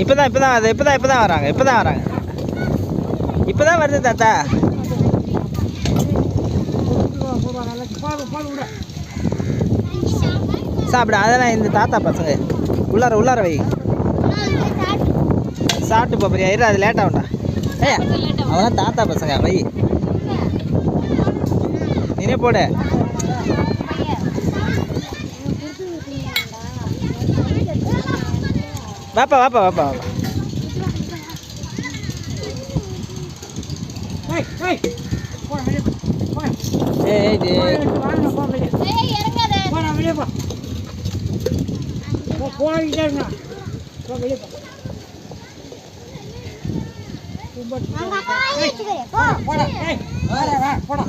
இப்பதான் வராங்க. இப்பதான் வருது தாத்தா. சாப்பிட அதெல்லாம் இந்த தாத்தா பசங்க உள்ளார வை. சாப்பிட்டு போறியா? இரு, அது லேட் ஆகும்டா. அதெல்லாம் தாத்தா பசங்க வை. நீனே போடு. வாப்பா. போடா